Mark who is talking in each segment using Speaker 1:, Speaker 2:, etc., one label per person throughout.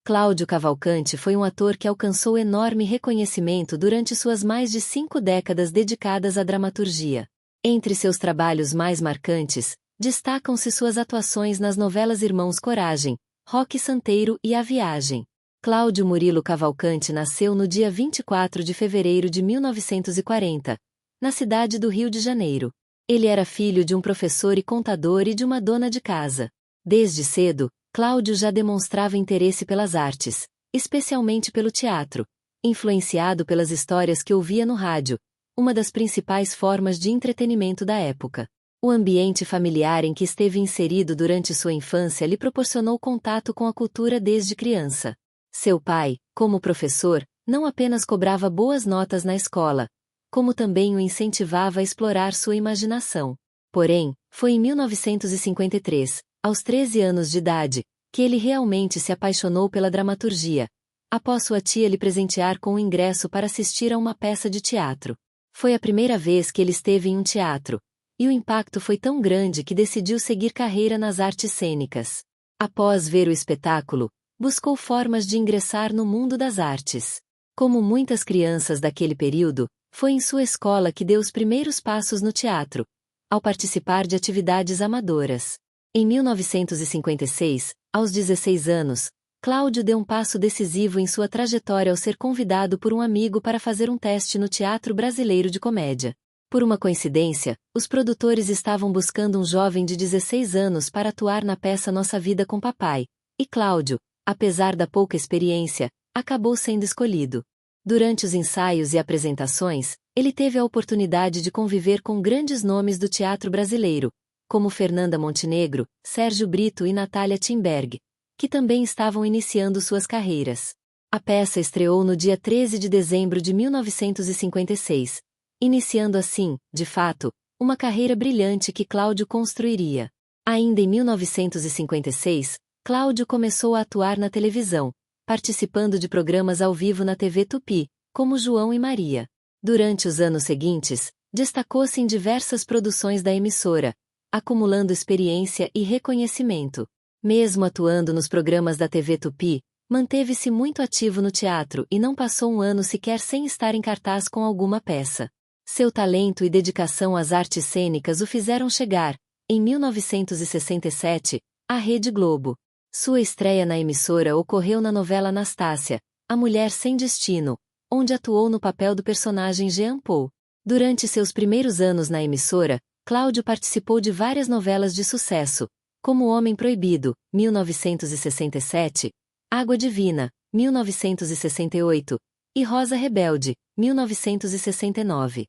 Speaker 1: Cláudio Cavalcanti foi um ator que alcançou enorme reconhecimento durante suas mais de 5 décadas dedicadas à dramaturgia. Entre seus trabalhos mais marcantes, destacam-se suas atuações nas novelas Irmãos Coragem, Roque Santeiro e A Viagem. Cláudio Murilo Cavalcanti nasceu no dia 24 de fevereiro de 1940, na cidade do Rio de Janeiro. Ele era filho de um professor e contador e de uma dona de casa. Desde cedo, Cláudio já demonstrava interesse pelas artes, especialmente pelo teatro, influenciado pelas histórias que ouvia no rádio, uma das principais formas de entretenimento da época. O ambiente familiar em que esteve inserido durante sua infância lhe proporcionou contato com a cultura desde criança. Seu pai, como professor, não apenas cobrava boas notas na escola, como também o incentivava a explorar sua imaginação. Porém, foi em 1953, aos 13 anos de idade, que ele realmente se apaixonou pela dramaturgia, após sua tia lhe presentear com um ingresso para assistir a uma peça de teatro. Foi a primeira vez que ele esteve em um teatro, e o impacto foi tão grande que decidiu seguir carreira nas artes cênicas. Após ver o espetáculo, buscou formas de ingressar no mundo das artes. Como muitas crianças daquele período, foi em sua escola que deu os primeiros passos no teatro, ao participar de atividades amadoras. Em 1956, aos 16 anos, Cláudio deu um passo decisivo em sua trajetória ao ser convidado por um amigo para fazer um teste no Teatro Brasileiro de Comédia. Por uma coincidência, os produtores estavam buscando um jovem de 16 anos para atuar na peça Nossa Vida com Papai, e Cláudio, apesar da pouca experiência, acabou sendo escolhido. Durante os ensaios e apresentações, ele teve a oportunidade de conviver com grandes nomes do teatro brasileiro, como Fernanda Montenegro, Sérgio Brito e Natália Timberg, que também estavam iniciando suas carreiras. A peça estreou no dia 13 de dezembro de 1956, iniciando assim, de fato, uma carreira brilhante que Cláudio construiria. Ainda em 1956, Cláudio começou a atuar na televisão, participando de programas ao vivo na TV Tupi, como João e Maria. Durante os anos seguintes, destacou-se em diversas produções da emissora, acumulando experiência e reconhecimento. Mesmo atuando nos programas da TV Tupi, manteve-se muito ativo no teatro e não passou um ano sequer sem estar em cartaz com alguma peça. Seu talento e dedicação às artes cênicas o fizeram chegar, em 1967, à Rede Globo. Sua estreia na emissora ocorreu na novela Anastácia, A Mulher Sem Destino, onde atuou no papel do personagem Jean Paul. Durante seus primeiros anos na emissora, Cláudio participou de várias novelas de sucesso, como O Homem Proibido, 1967, Água Divina, 1968, e Rosa Rebelde, 1969.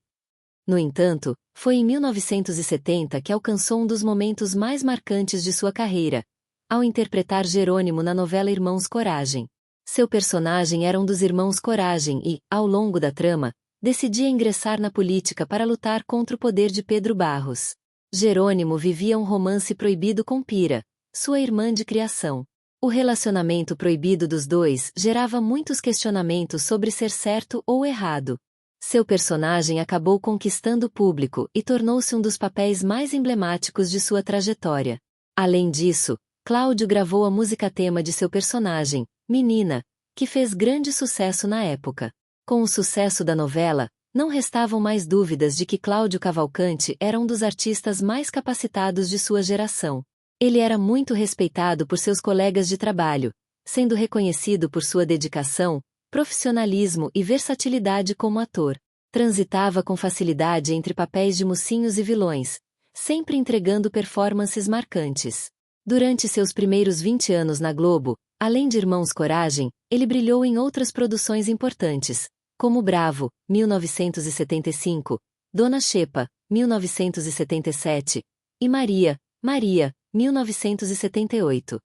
Speaker 1: No entanto, foi em 1970 que alcançou um dos momentos mais marcantes de sua carreira, ao interpretar Jerônimo na novela Irmãos Coragem. Seu personagem era um dos irmãos Coragem e, ao longo da trama, decidia ingressar na política para lutar contra o poder de Pedro Barros. Jerônimo vivia um romance proibido com Pira, sua irmã de criação. O relacionamento proibido dos dois gerava muitos questionamentos sobre ser certo ou errado. Seu personagem acabou conquistando o público e tornou-se um dos papéis mais emblemáticos de sua trajetória. Além disso, Cláudio gravou a música-tema de seu personagem, Menina, que fez grande sucesso na época. Com o sucesso da novela, não restavam mais dúvidas de que Cláudio Cavalcanti era um dos artistas mais capacitados de sua geração. Ele era muito respeitado por seus colegas de trabalho, sendo reconhecido por sua dedicação, profissionalismo e versatilidade como ator. Transitava com facilidade entre papéis de mocinhos e vilões, sempre entregando performances marcantes. Durante seus primeiros 20 anos na Globo, além de Irmãos Coragem, ele brilhou em outras produções importantes, como Bravo, 1975, Dona Xepa, 1977, e Maria, 1978.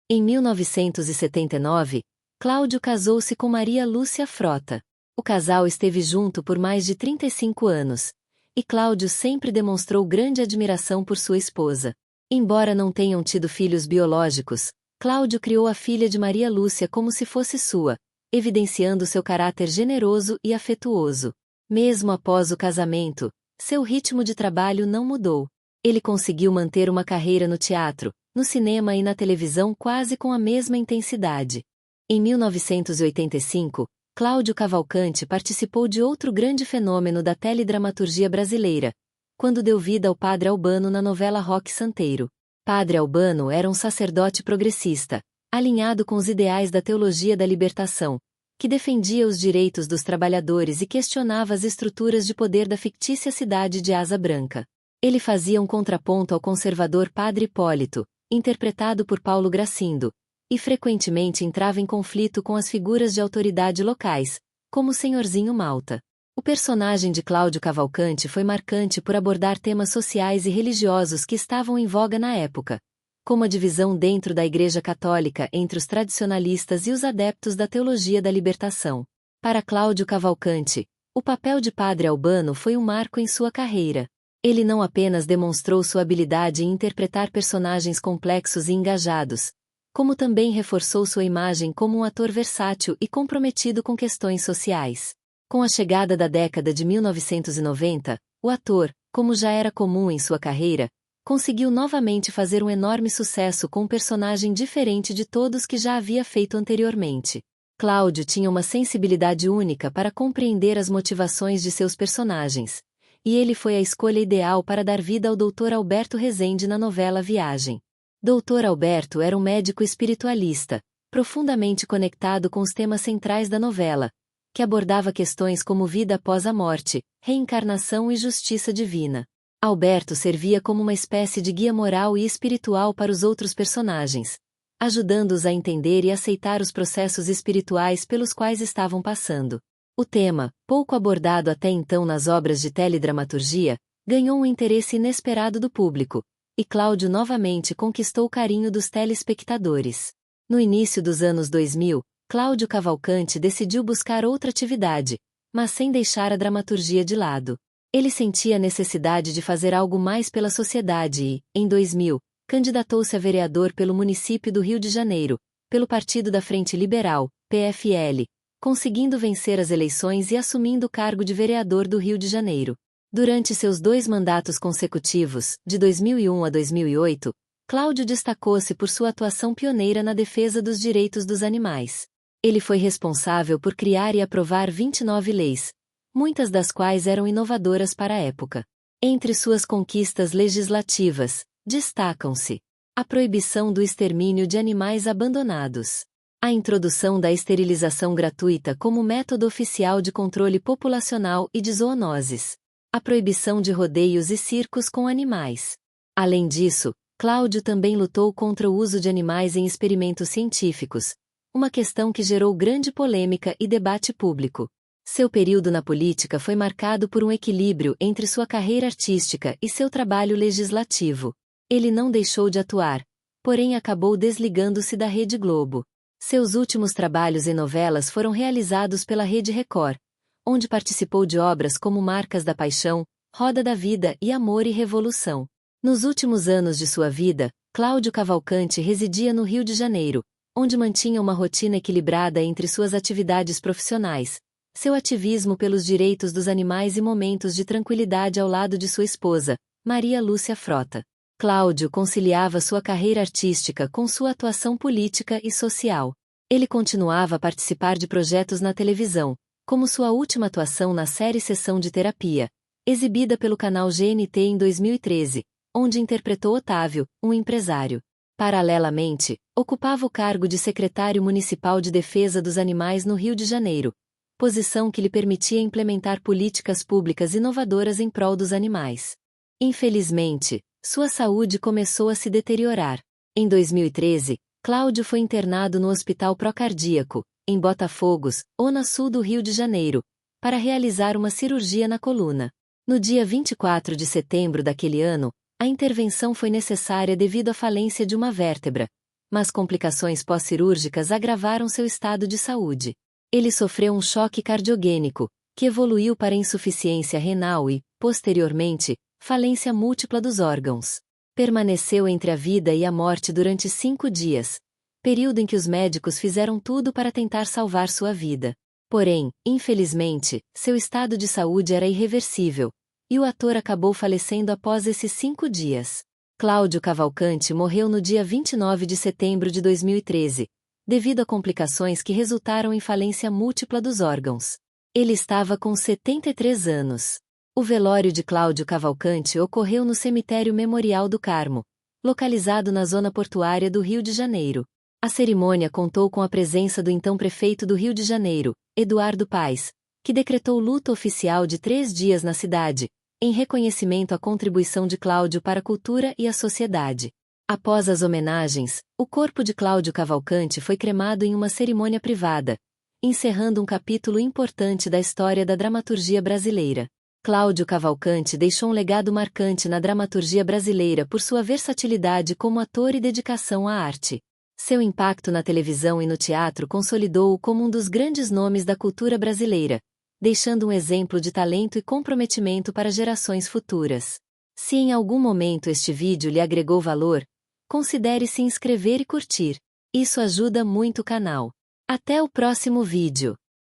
Speaker 1: Em 1979, Cláudio casou-se com Maria Lúcia Frota. O casal esteve junto por mais de 35 anos, e Cláudio sempre demonstrou grande admiração por sua esposa. Embora não tenham tido filhos biológicos, Cláudio criou a filha de Maria Lúcia como se fosse sua, evidenciando seu caráter generoso e afetuoso. Mesmo após o casamento, seu ritmo de trabalho não mudou. Ele conseguiu manter uma carreira no teatro, no cinema e na televisão quase com a mesma intensidade. Em 1985, Cláudio Cavalcanti participou de outro grande fenômeno da teledramaturgia brasileira, quando deu vida ao Padre Albano na novela Roque Santeiro. Padre Albano era um sacerdote progressista, alinhado com os ideais da teologia da libertação, que defendia os direitos dos trabalhadores e questionava as estruturas de poder da fictícia cidade de Asa Branca. Ele fazia um contraponto ao conservador Padre Hipólito, interpretado por Paulo Gracindo, e frequentemente entrava em conflito com as figuras de autoridade locais, como o Senhorzinho Malta. O personagem de Cláudio Cavalcanti foi marcante por abordar temas sociais e religiosos que estavam em voga na época, como a divisão dentro da Igreja Católica entre os tradicionalistas e os adeptos da teologia da libertação. Para Cláudio Cavalcanti, o papel de Padre Albano foi um marco em sua carreira. Ele não apenas demonstrou sua habilidade em interpretar personagens complexos e engajados, como também reforçou sua imagem como um ator versátil e comprometido com questões sociais. Com a chegada da década de 1990, o ator, como já era comum em sua carreira, conseguiu novamente fazer um enorme sucesso com um personagem diferente de todos que já havia feito anteriormente. Cláudio tinha uma sensibilidade única para compreender as motivações de seus personagens, e ele foi a escolha ideal para dar vida ao Dr. Alberto Rezende na novela Viagem. Dr. Alberto era um médico espiritualista, profundamente conectado com os temas centrais da novela, que abordava questões como vida após a morte, reencarnação e justiça divina. Alberto servia como uma espécie de guia moral e espiritual para os outros personagens, ajudando-os a entender e aceitar os processos espirituais pelos quais estavam passando. O tema, pouco abordado até então nas obras de teledramaturgia, ganhou um interesse inesperado do público, e Cláudio novamente conquistou o carinho dos telespectadores. No início dos anos 2000, Cláudio Cavalcanti decidiu buscar outra atividade, mas sem deixar a dramaturgia de lado. Ele sentia a necessidade de fazer algo mais pela sociedade e, em 2000, candidatou-se a vereador pelo município do Rio de Janeiro, pelo Partido da Frente Liberal, PFL, conseguindo vencer as eleições e assumindo o cargo de vereador do Rio de Janeiro. Durante seus 2 mandatos consecutivos, de 2001 a 2008, Cláudio destacou-se por sua atuação pioneira na defesa dos direitos dos animais. Ele foi responsável por criar e aprovar 29 leis, muitas das quais eram inovadoras para a época. Entre suas conquistas legislativas, destacam-se a proibição do extermínio de animais abandonados, a introdução da esterilização gratuita como método oficial de controle populacional e de zoonoses, a proibição de rodeios e circos com animais. Além disso, Cláudio também lutou contra o uso de animais em experimentos científicos, uma questão que gerou grande polêmica e debate público. Seu período na política foi marcado por um equilíbrio entre sua carreira artística e seu trabalho legislativo. Ele não deixou de atuar, porém acabou desligando-se da Rede Globo. Seus últimos trabalhos em novelas foram realizados pela Rede Record, onde participou de obras como Marcas da Paixão, Roda da Vida e Amor e Revolução. Nos últimos anos de sua vida, Cláudio Cavalcanti residia no Rio de Janeiro, onde mantinha uma rotina equilibrada entre suas atividades profissionais, seu ativismo pelos direitos dos animais e momentos de tranquilidade ao lado de sua esposa, Maria Lúcia Frota. Cláudio conciliava sua carreira artística com sua atuação política e social. Ele continuava a participar de projetos na televisão, como sua última atuação na série Sessão de Terapia, exibida pelo canal GNT em 2013, onde interpretou Otávio, um empresário. Paralelamente, ocupava o cargo de secretário municipal de defesa dos animais no Rio de Janeiro, posição que lhe permitia implementar políticas públicas inovadoras em prol dos animais. Infelizmente, sua saúde começou a se deteriorar. Em 2013, Cláudio foi internado no Hospital Procardíaco, em Botafogos, zona sul do Rio de Janeiro, para realizar uma cirurgia na coluna. No dia 24 de setembro daquele ano, a intervenção foi necessária devido à falência de uma vértebra, mas complicações pós-cirúrgicas agravaram seu estado de saúde. Ele sofreu um choque cardiogênico, que evoluiu para insuficiência renal e, posteriormente, falência múltipla dos órgãos. Permaneceu entre a vida e a morte durante 5 dias, período em que os médicos fizeram tudo para tentar salvar sua vida. Porém, infelizmente, seu estado de saúde era irreversível, e o ator acabou falecendo após esses 5 dias. Cláudio Cavalcanti morreu no dia 29 de setembro de 2013, devido a complicações que resultaram em falência múltipla dos órgãos. Ele estava com 73 anos. O velório de Cláudio Cavalcante ocorreu no Cemitério Memorial do Carmo, localizado na zona portuária do Rio de Janeiro. A cerimônia contou com a presença do então prefeito do Rio de Janeiro, Eduardo Paes, que decretou luto oficial de 3 dias na cidade, em reconhecimento à contribuição de Cláudio para a cultura e a sociedade. Após as homenagens, o corpo de Cláudio Cavalcante foi cremado em uma cerimônia privada, encerrando um capítulo importante da história da dramaturgia brasileira. Cláudio Cavalcante deixou um legado marcante na dramaturgia brasileira por sua versatilidade como ator e dedicação à arte. Seu impacto na televisão e no teatro consolidou-o como um dos grandes nomes da cultura brasileira, deixando um exemplo de talento e comprometimento para gerações futuras. Se em algum momento este vídeo lhe agregou valor, considere se inscrever e curtir. Isso ajuda muito o canal. Até o próximo vídeo.